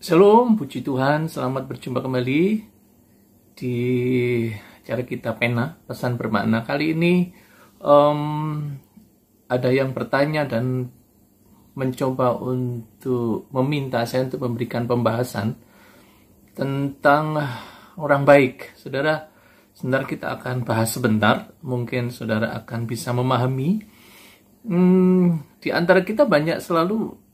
Shalom, puji Tuhan, selamat berjumpa kembali di cara kita pena, pesan bermakna. Kali ini ada yang bertanya dan mencoba untuk meminta saya untuk memberikan pembahasan tentang orang baik. Saudara, sebentar kita akan bahas sebentar, mungkin saudara akan bisa memahami. Di antara kita banyak selalu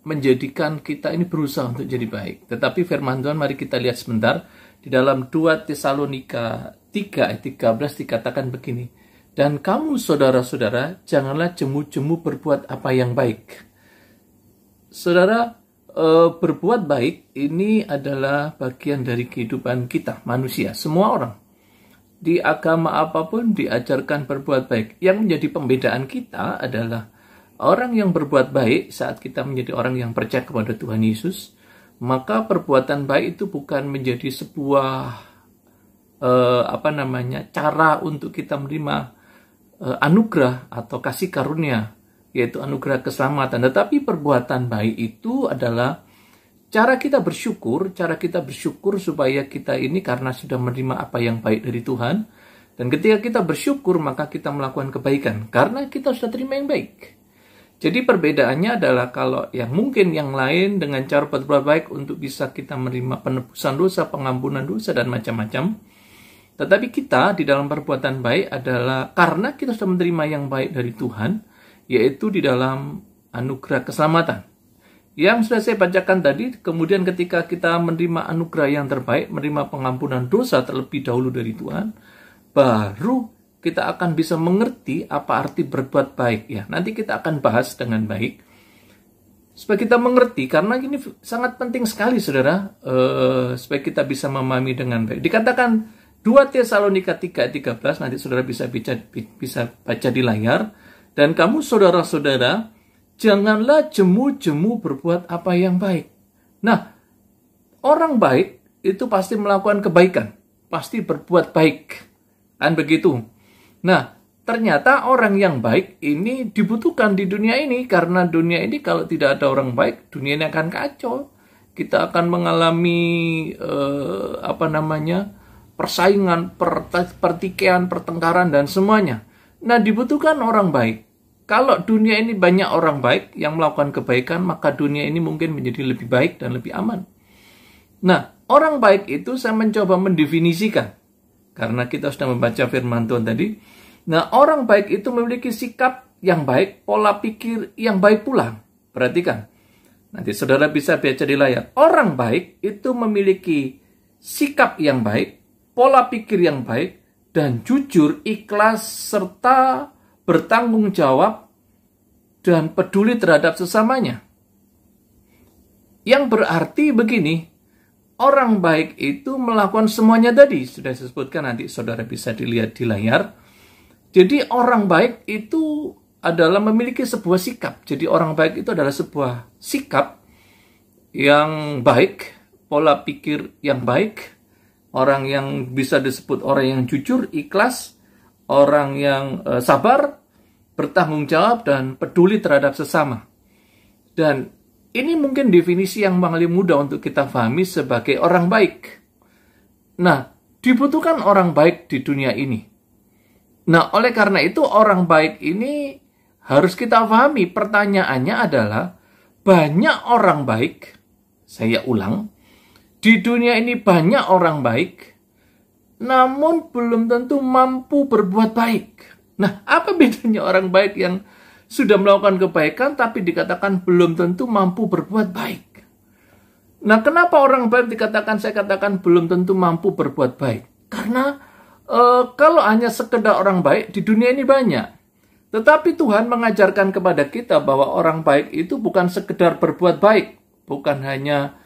menjadikan kita ini berusaha untuk jadi baik. Tetapi firman Tuhan mari kita lihat sebentar. Di dalam 2 Tesalonika 3 ayat 13 dikatakan begini. Dan kamu saudara-saudara, janganlah jemu-jemu berbuat apa yang baik. Saudara, berbuat baik ini adalah bagian dari kehidupan kita, manusia, semua orang. Di agama apapun diajarkan berbuat baik. Yang menjadi pembedaan kita adalah orang yang berbuat baik saat kita menjadi orang yang percaya kepada Tuhan Yesus, maka perbuatan baik itu bukan menjadi sebuah cara untuk kita menerima anugerah atau kasih karunia, yaitu anugerah keselamatan. Tetapi perbuatan baik itu adalah cara kita bersyukur supaya kita ini karena sudah menerima apa yang baik dari Tuhan, dan ketika kita bersyukur maka kita melakukan kebaikan karena kita sudah terima yang baik. Jadi perbedaannya adalah kalau yang mungkin yang lain dengan cara berbuat baik untuk bisa kita menerima penebusan dosa, pengampunan dosa, dan macam-macam. Tetapi kita di dalam perbuatan baik adalah karena kita sudah menerima yang baik dari Tuhan, yaitu di dalam anugerah keselamatan. Yang sudah saya bacakan tadi, kemudian ketika kita menerima anugerah yang terbaik, menerima pengampunan dosa terlebih dahulu dari Tuhan, baru kita akan bisa mengerti apa arti berbuat baik. Ya, nanti kita akan bahas dengan baik supaya kita mengerti, karena ini sangat penting sekali saudara, supaya kita bisa memahami dengan baik. Dikatakan 2 Tesalonika 3 ayat 13, nanti saudara bisa baca di layar. Dan kamu saudara-saudara, janganlah jemu-jemu berbuat apa yang baik. Nah, orang baik itu pasti melakukan kebaikan, pasti berbuat baik, kan begitu. Nah, ternyata orang yang baik ini dibutuhkan di dunia ini, karena dunia ini kalau tidak ada orang baik, dunia ini akan kacau. Kita akan mengalami persaingan, pertikaian, pertengkaran, dan semuanya. Nah, dibutuhkan orang baik. Kalau dunia ini banyak orang baik yang melakukan kebaikan, maka dunia ini mungkin menjadi lebih baik dan lebih aman. Nah, orang baik itu saya mencoba mendefinisikan. Karena kita sudah membaca firman Tuhan tadi. Nah, orang baik itu memiliki sikap yang baik, pola pikir yang baik pula. Perhatikan. Nanti saudara bisa baca di layar. Orang baik itu memiliki sikap yang baik, pola pikir yang baik, dan jujur, ikhlas, serta bertanggung jawab dan peduli terhadap sesamanya. Yang berarti begini, orang baik itu melakukan semuanya tadi. Sudah saya sebutkan, nanti saudara bisa dilihat di layar. Jadi orang baik itu adalah memiliki sebuah sikap. Jadi orang baik itu adalah sebuah sikap yang baik, pola pikir yang baik, orang yang bisa disebut orang yang jujur, ikhlas, orang yang sabar, bertanggung jawab, dan peduli terhadap sesama. Dan ini mungkin definisi yang paling mudah untuk kita pahami sebagai orang baik. Nah, dibutuhkan orang baik di dunia ini. Nah, oleh karena itu orang baik ini harus kita pahami. Pertanyaannya adalah, banyak orang baik, saya ulang, di dunia ini banyak orang baik, namun belum tentu mampu berbuat baik. Nah, apa bedanya orang baik yang sudah melakukan kebaikan, tapi dikatakan belum tentu mampu berbuat baik? Nah, kenapa orang baik saya katakan belum tentu mampu berbuat baik? Karena kalau hanya sekedar orang baik, di dunia ini banyak. Tetapi Tuhan mengajarkan kepada kita bahwa orang baik itu bukan sekedar berbuat baik. Bukan hanya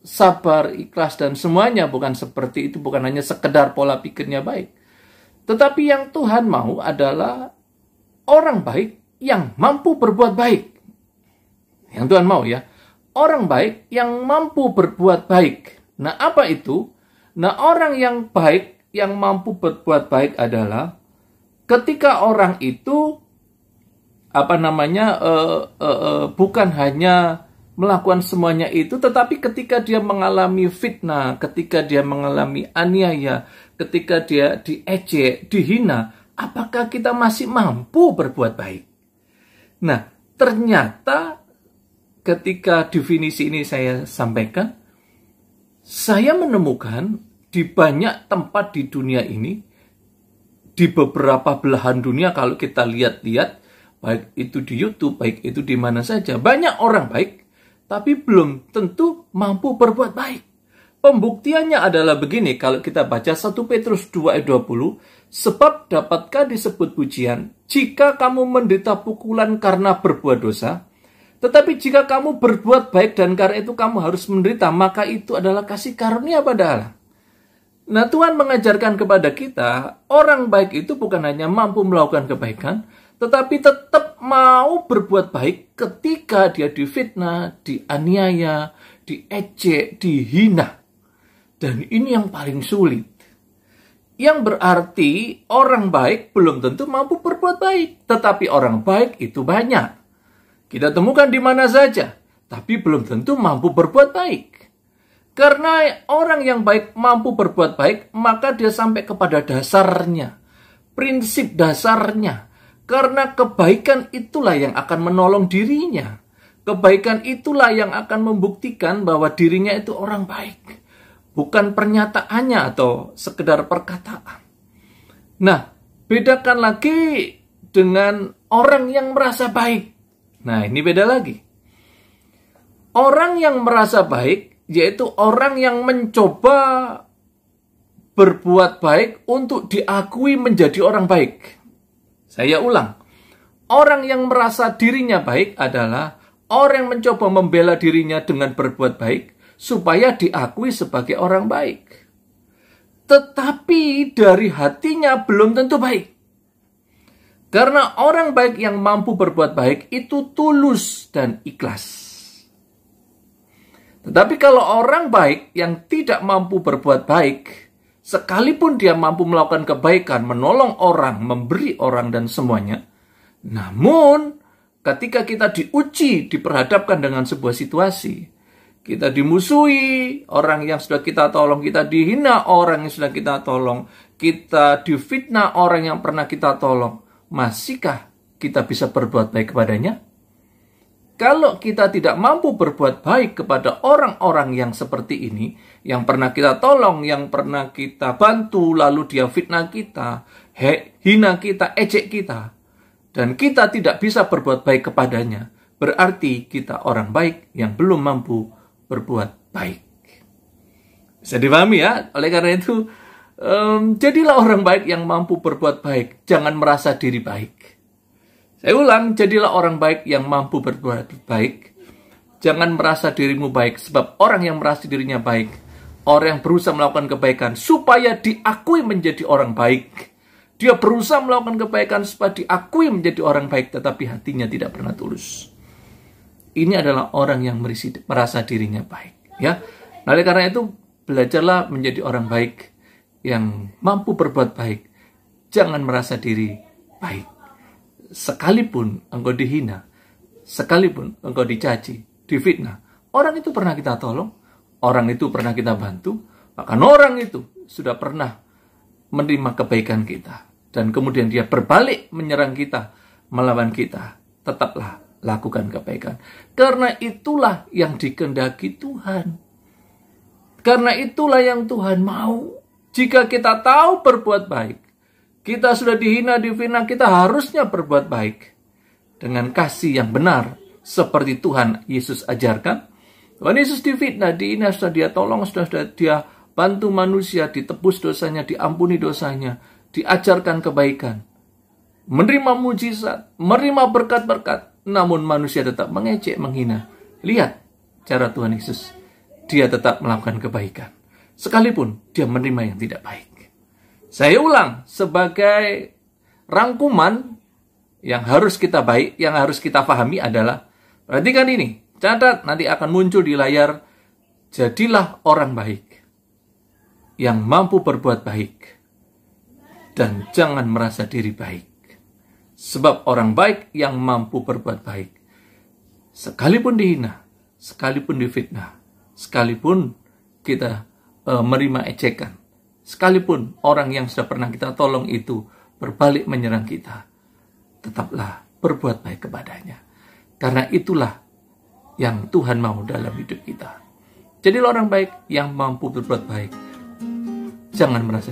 sabar, ikhlas, dan semuanya. Bukan seperti itu, bukan hanya sekedar pola pikirnya baik. Tetapi yang Tuhan mau adalah orang baik yang mampu berbuat baik. Yang Tuhan mau ya. Orang baik yang mampu berbuat baik. Nah, apa itu? Nah, orang yang baik, yang mampu berbuat baik adalah ketika orang itu bukan hanya melakukan semuanya itu, tetapi ketika dia mengalami fitnah, ketika dia mengalami aniaya, ketika dia diejek, dihina, apakah kita masih mampu berbuat baik? Nah, ternyata ketika definisi ini saya sampaikan, saya menemukan di banyak tempat di dunia ini, di beberapa belahan dunia kalau kita lihat-lihat, baik itu di YouTube, baik itu di mana saja, banyak orang baik, tapi belum tentu mampu berbuat baik. Pembuktiannya adalah begini, kalau kita baca 1 Petrus 2 ayat 20, sebab dapatkah disebut pujian, jika kamu menderita pukulan karena berbuat dosa, tetapi jika kamu berbuat baik dan karena itu kamu harus menderita, maka itu adalah kasih karunia pada Allah. Nah, Tuhan mengajarkan kepada kita, orang baik itu bukan hanya mampu melakukan kebaikan, tetapi tetap mau berbuat baik ketika dia difitnah, dianiaya, diejek, dihina. Dan ini yang paling sulit. Yang berarti orang baik belum tentu mampu berbuat baik, tetapi orang baik itu banyak. Kita temukan di mana saja, tapi belum tentu mampu berbuat baik. Karena orang yang baik mampu berbuat baik, maka dia sampai kepada dasarnya, prinsip dasarnya. Karena kebaikan itulah yang akan menolong dirinya. Kebaikan itulah yang akan membuktikan bahwa dirinya itu orang baik. Bukan pernyataannya atau sekedar perkataan. Nah, bedakan lagi dengan orang yang merasa baik. Nah, ini beda lagi. Orang yang merasa baik, yaitu orang yang mencoba berbuat baik untuk diakui menjadi orang baik. Saya ulang. Orang yang merasa dirinya baik adalah orang yang mencoba membela dirinya dengan berbuat baik supaya diakui sebagai orang baik. Tetapi dari hatinya belum tentu baik. Karena orang baik yang mampu berbuat baik itu tulus dan ikhlas. Tetapi kalau orang baik yang tidak mampu berbuat baik, sekalipun dia mampu melakukan kebaikan, menolong orang, memberi orang dan semuanya, namun ketika kita diuji, diperhadapkan dengan sebuah situasi, kita dimusuhi, orang yang sudah kita tolong, kita dihina orang yang sudah kita tolong, kita difitnah orang yang pernah kita tolong, masihkah kita bisa berbuat baik kepadanya? Kalau kita tidak mampu berbuat baik kepada orang-orang yang seperti ini, yang pernah kita tolong, yang pernah kita bantu, lalu dia fitnah kita, hina kita, ejek kita, dan kita tidak bisa berbuat baik kepadanya, berarti kita orang baik yang belum mampu berbuat baik. Bisa dipahami ya? Oleh karena itu, jadilah orang baik yang mampu berbuat baik, jangan merasa diri baik. Saya ulang, jadilah orang baik yang mampu berbuat baik. Jangan merasa dirimu baik, sebab orang yang merasa dirinya baik, orang yang berusaha melakukan kebaikan supaya diakui menjadi orang baik. Dia berusaha melakukan kebaikan supaya diakui menjadi orang baik, tetapi hatinya tidak pernah tulus. Ini adalah orang yang merasa dirinya baik. Ya, oleh karena itu, belajarlah menjadi orang baik yang mampu berbuat baik. Jangan merasa diri baik. Sekalipun engkau dihina, sekalipun engkau dicaci, difitnah, orang itu pernah kita tolong, orang itu pernah kita bantu, bahkan orang itu sudah pernah menerima kebaikan kita, dan kemudian dia berbalik menyerang kita, melawan kita, tetaplah lakukan kebaikan. Karena itulah yang dikehendaki Tuhan. Karena itulah yang Tuhan mau. Jika kita tahu berbuat baik, kita sudah dihina, difitnah, kita harusnya berbuat baik. Dengan kasih yang benar, seperti Tuhan Yesus ajarkan. Tuhan Yesus difitnah, dihina, sudah dia tolong, sudah dia bantu manusia, ditebus dosanya, diampuni dosanya, diajarkan kebaikan. Menerima mujizat, menerima berkat-berkat, namun manusia tetap mengejek, menghina. Lihat cara Tuhan Yesus. Dia tetap melakukan kebaikan. Sekalipun dia menerima yang tidak baik. Saya ulang, sebagai rangkuman yang harus kita yang harus kita pahami adalah, perhatikan ini, catat, nanti akan muncul di layar, jadilah orang baik yang mampu berbuat baik dan jangan merasa diri baik. Sebab orang baik yang mampu berbuat baik, sekalipun dihina, sekalipun difitnah, sekalipun kita menerima ejekan, sekalipun orang yang sudah pernah kita tolong itu berbalik menyerang kita, tetaplah berbuat baik kepadanya. Karena itulah yang Tuhan mau dalam hidup kita. Jadilah orang baik yang mampu berbuat baik. Jangan merasa